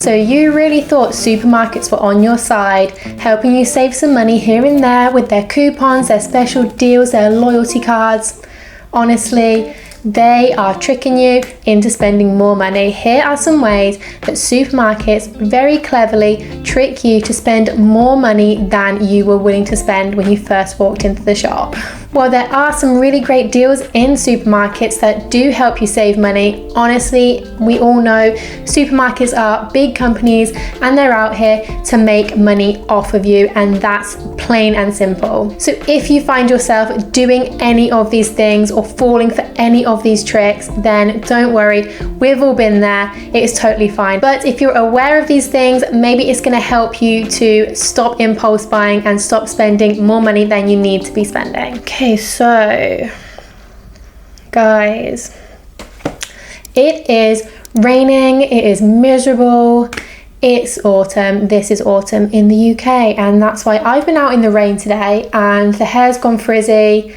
So you really thought supermarkets were on your side, helping you save some money here and there with their coupons, their special deals, their loyalty cards. Honestly, they are tricking you into spending more money. Here are some ways that supermarkets very cleverly trick you to spend more money than you were willing to spend when you first walked into the shop. While there are some really great deals in supermarkets that do help you save money, honestly, we all know supermarkets are big companies and they're out here to make money off of you, and that's plain and simple. So if you find yourself doing any of these things or falling for any of these tricks, then don't worry, we've all been there. It is totally fine. But if you're aware of these things, maybe it's going to help you to stop impulse buying and stop spending more money than you need to be spending. Okay, so guys, it is raining, it is miserable, it's autumn. This is autumn in the UK, and that's why I've been out in the rain today and the hair's gone frizzy.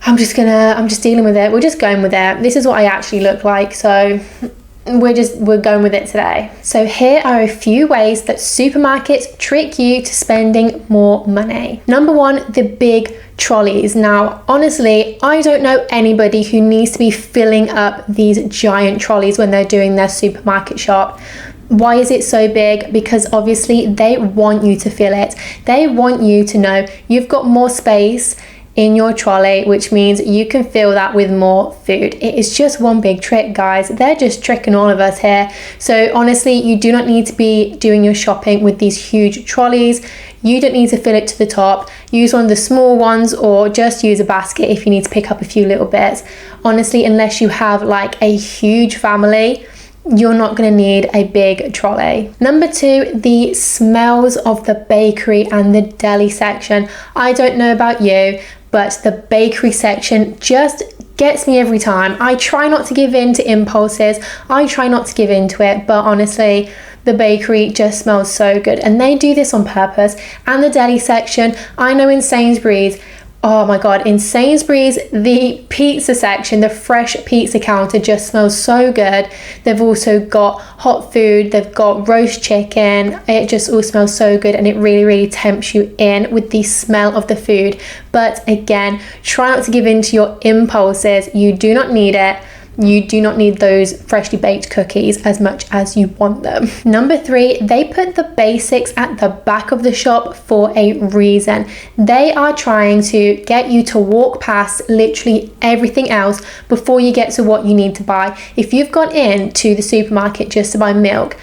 I'm just dealing with it. We're just going with it. This is what I actually look like, so we're going with it today. So here are a few ways that supermarkets trick you to spending more money. Number one, the big trolleys. Now, honestly, I don't know anybody who needs to be filling up these giant trolleys when they're doing their supermarket shop. Why is it so big? Because obviously they want you to fill it. They want you to know you've got more space in your trolley, which means you can fill that with more food. It is just one big trick, guys. They're just tricking all of us here. So honestly, you do not need to be doing your shopping with these huge trolleys. You don't need to fill it to the top. Use one of the small ones, or just use a basket if you need to pick up a few little bits. Honestly, unless you have like a huge family, you're not going to need a big trolley. Number two, the smells of the bakery and the deli section. I don't know about you, but the bakery section just gets me every time. I try not to give in to impulses. I try not to give in to it, but honestly, the bakery just smells so good, and they do this on purpose. And the deli section, I know in Sainsbury's, oh my God, in Sainsbury's, the pizza section, the fresh pizza counter just smells so good. They've also got hot food, they've got roast chicken. It just all smells so good, and it really, really tempts you in with the smell of the food. But again, try not to give in to your impulses. You do not need it. You do not need those freshly baked cookies as much as you want them. Number three, they put the basics at the back of the shop for a reason. They are trying to get you to walk past literally everything else before you get to what you need to buy. If you've gone into the supermarket just to buy milk,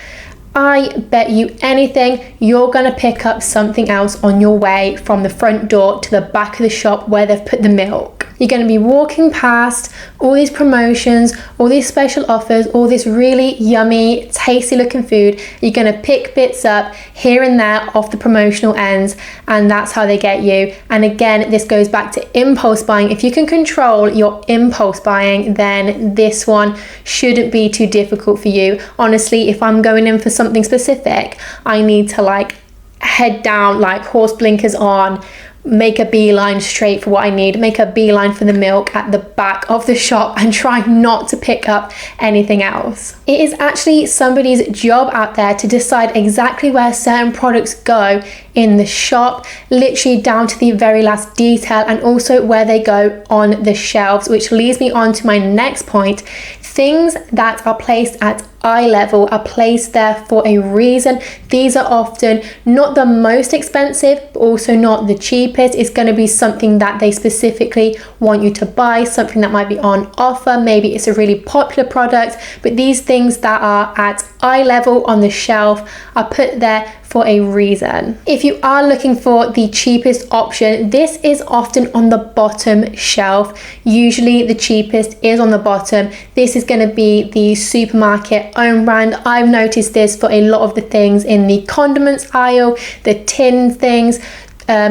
I bet you anything you're going to pick up something else on your way from the front door to the back of the shop where they've put the milk. You're going to be walking past all these promotions, all these special offers, all this really yummy, tasty looking food. You're going to pick bits up here and there off the promotional ends, and that's how they get you. And again, this goes back to impulse buying. If you can control your impulse buying, then this one shouldn't be too difficult for you. Honestly, if I'm going in for something specific, I need to like head down, like horse blinkers on, make a beeline straight for what I need, make a beeline for the milk at the back of the shop, and try not to pick up anything else. It is actually somebody's job out there to decide exactly where certain products go in the shop, literally down to the very last detail, and also where they go on the shelves, which leads me on to my next point. Things that are placed at eye level are placed there for a reason. These are often not the most expensive, but also not the cheapest. It's going to be something that they specifically want you to buy, something that might be on offer. Maybe it's a really popular product, but these things that are at eye level on the shelf are put there for a reason. If you are looking for the cheapest option, this is often on the bottom shelf. Usually the cheapest is on the bottom. This is going to be the supermarket own brand. I've noticed this for a lot of the things in the condiments aisle, the tin things,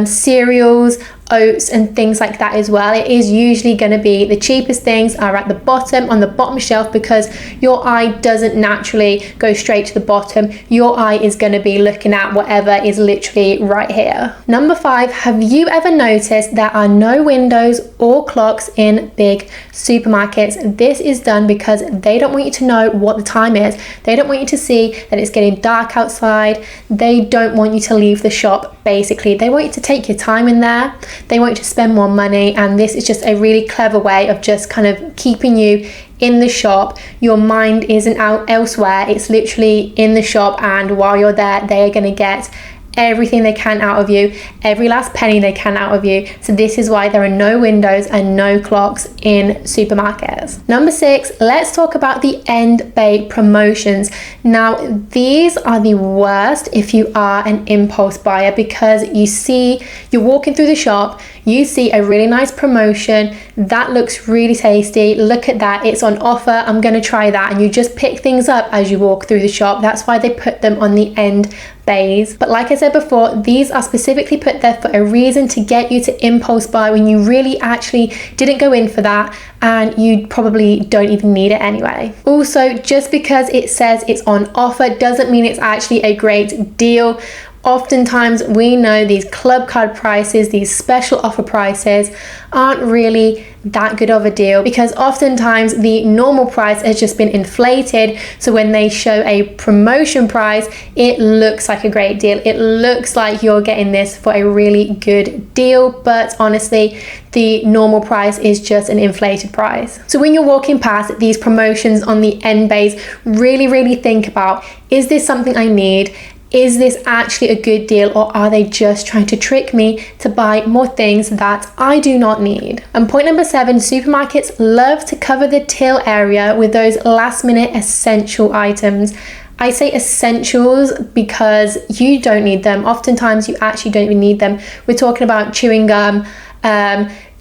cereals. oats and things like that as well. It is usually going to be the cheapest things are at the bottom, on the bottom shelf, because your eye doesn't naturally go straight to the bottom. Your eye is going to be looking at whatever is literally right here. Number 5, have you ever noticed there are no windows or clocks in big supermarkets? This is done because they don't want you to know what the time is. They don't want you to see that it's getting dark outside. They don't want you to leave the shop. Basically, they want you to take your time in there. They want you to spend more money, and this is just a really clever way of just kind of keeping you in the shop. Your mind isn't out elsewhere. It's literally in the shop, and while you're there, they are going to get everything they can out of you, every last penny they can out of you. So this is why there are no windows and no clocks in supermarkets. Number 6, let's talk about the end bay promotions. Now, these are the worst if you are an impulse buyer, because you're walking through the shop, you see a really nice promotion that looks really tasty. Look at that, it's on offer, I'm going to try that, and you just pick things up as you walk through the shop. That's why they put them on the end bays. But like I said before, these are specifically put there for a reason, to get you to impulse buy when you really actually didn't go in for that, and you probably don't even need it anyway. Also, just because it says it's on offer doesn't mean it's actually a great deal. Oftentimes we know these club card prices, these special offer prices aren't really that good of a deal, because oftentimes the normal price has just been inflated. So when they show a promotion price, it looks like a great deal. It looks like you're getting this for a really good deal, but honestly, the normal price is just an inflated price. So when you're walking past these promotions on the end bays, really think about, is this something I need? Is this actually a good deal, or are they just trying to trick me to buy more things that I do not need? And point number 7, supermarkets love to cover the till area with those last minute essential items. I say essentials because you don't need them. Oftentimes you actually don't even need them. We're talking about chewing gum,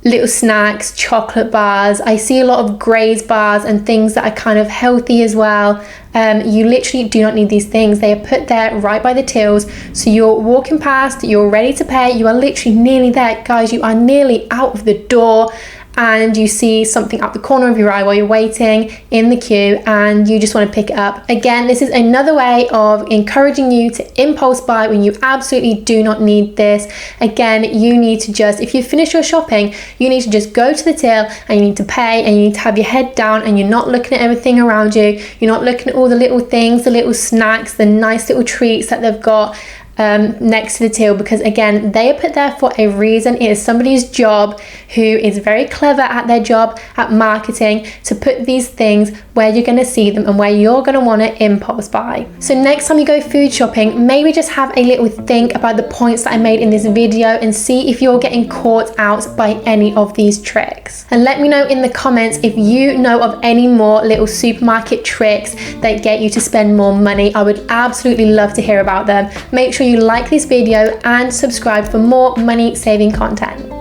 little snacks, chocolate bars. I see a lot of Graze bars and things that are kind of healthy as well. You literally do not need these things. They are put there right by the tills. So you're walking past, you're ready to pay, you are literally nearly there. Guys, you are nearly out of the door, and you see something up the corner of your eye while you're waiting in the queue, and you just want to pick it up. Again, this is another way of encouraging you to impulse buy when you absolutely do not need this. Again, you need to just, if you finish your shopping, you need to just go to the till and you need to pay, and you need to have your head down, and you're not looking at everything around you. You're not looking at all the little things, the little snacks, the nice little treats that they've got next to the till, because again, they are put there for a reason. It is somebody's job who is very clever at their job at marketing to put these things where you're going to see them and where you're going to want to impulse buy. So next time you go food shopping, maybe just have a little think about the points that I made in this video and see if you're getting caught out by any of these tricks. And let me know in the comments if you know of any more little supermarket tricks that get you to spend more money. I would absolutely love to hear about them. Make sure you like this video and subscribe for more money saving content.